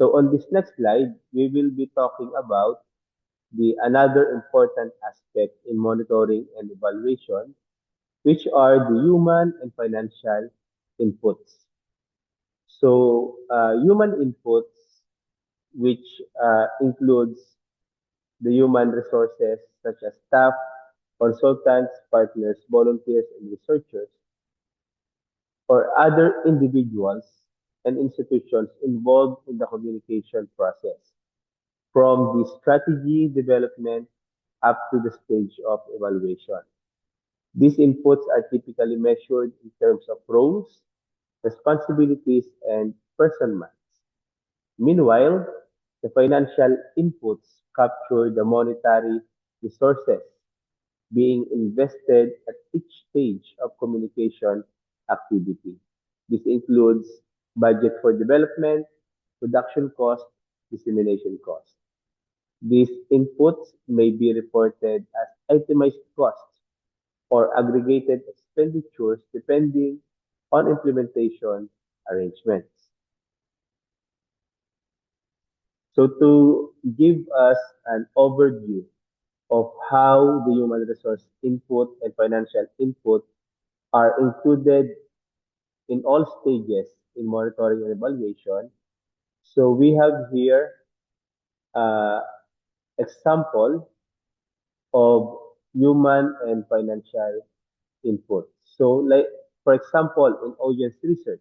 So on this next slide, we will be talking about the another important aspect in monitoring and evaluation, which are the human and financial inputs. So human inputs, which includes the human resources such as staff, consultants, partners, volunteers, and researchers, or other individuals and institutions involved in the communication process, from the strategy development up to the stage of evaluation. These inputs are typically measured in terms of roles, responsibilities, and person months. Meanwhile, the financial inputs capture the monetary resources being invested at each stage of communication activity. This includes budget for development, production cost, dissemination cost. These inputs may be reported as itemized costs or aggregated expenditures depending on implementation arrangements. So to give us an overview of how the human resource input and financial input are included in all stages in monitoring and evaluation. So we have here uh, example of human and financial input. So like for example, in audience research,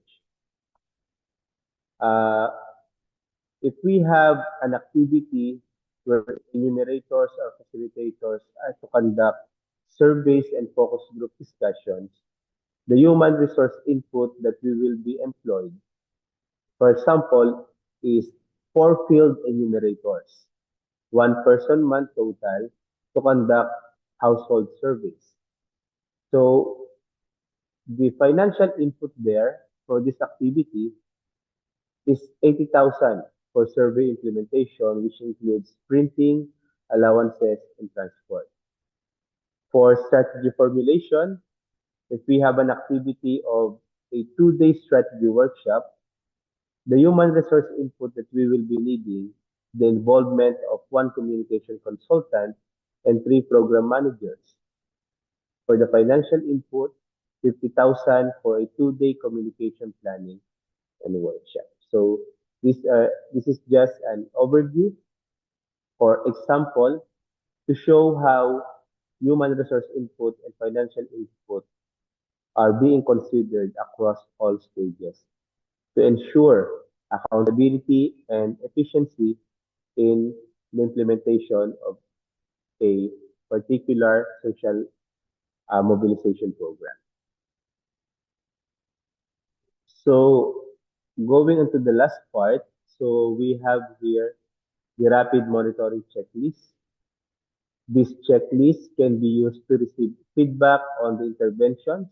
uh, if we have an activity where enumerators or facilitators are to conduct surveys and focus group discussions, the human resource input that we will be employed, for example, is four field enumerators, one person month total to conduct household surveys. So the financial input there for this activity is 80,000 for survey implementation, which includes printing, allowances, and transport. For strategy formulation, if we have an activity of a 2 day strategy workshop, the human resource input that we will be needing, the involvement of one communication consultant and three program managers. For the financial input, 50,000 for a 2 day communication planning and workshop. So this is just an overview or example to show how human resource input and financial input are being considered across all stages to ensure accountability and efficiency in the implementation of a particular social mobilization program. So going into the last part, so we have here the rapid monitoring checklist. This checklist can be used to receive feedback on the interventions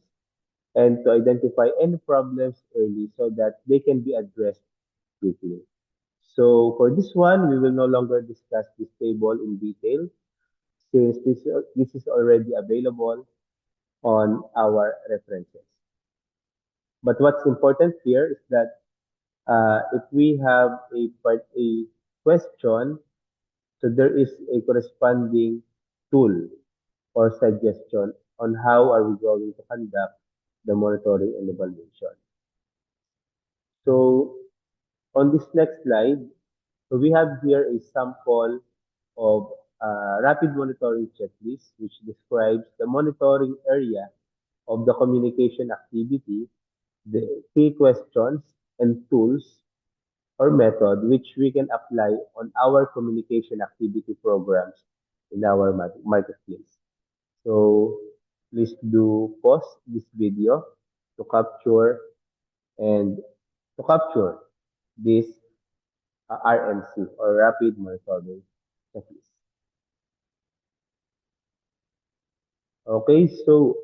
and to identify any problems early so that they can be addressed quickly. So for this one, we will no longer discuss this table in detail since this is already available on our references. But what's important here is that if we have a question, so there is a corresponding tool or suggestion on how are we going to conduct the monitoring and evaluation. So on this next slide, so we have here a sample of rapid monitoring checklist, which describes the monitoring area of the communication activity, the key questions and tools or method which we can apply on our communication activity programs in our marketplace. So please do pause this video to capture and to capture this RMC or rapid monitoring checklist. Okay, so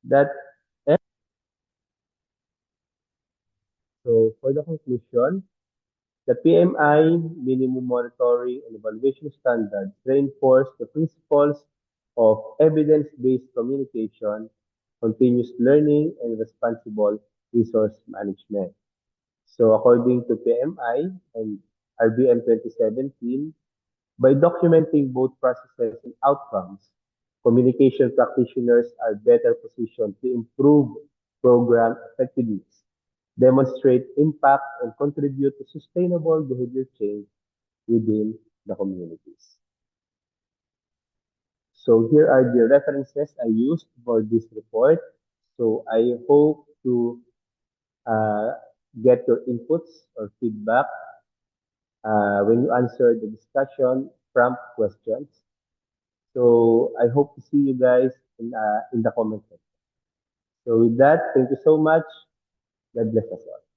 that so for the conclusion, the PMI minimum monitoring and evaluation standards reinforce the principles of evidence-based communication, continuous learning, and responsible resource management. So according to PMI and RBM 2017, by documenting both processes and outcomes, communication practitioners are better positioned to improve program effectiveness, demonstrate impact, and contribute to sustainable behavior change within the communities. So here are the references I used for this report. So I hope to uh, get your inputs or feedback when you answer the discussion prompt questions. So I hope to see you guys in the comment section. So with that, thank you so much. God bless us all.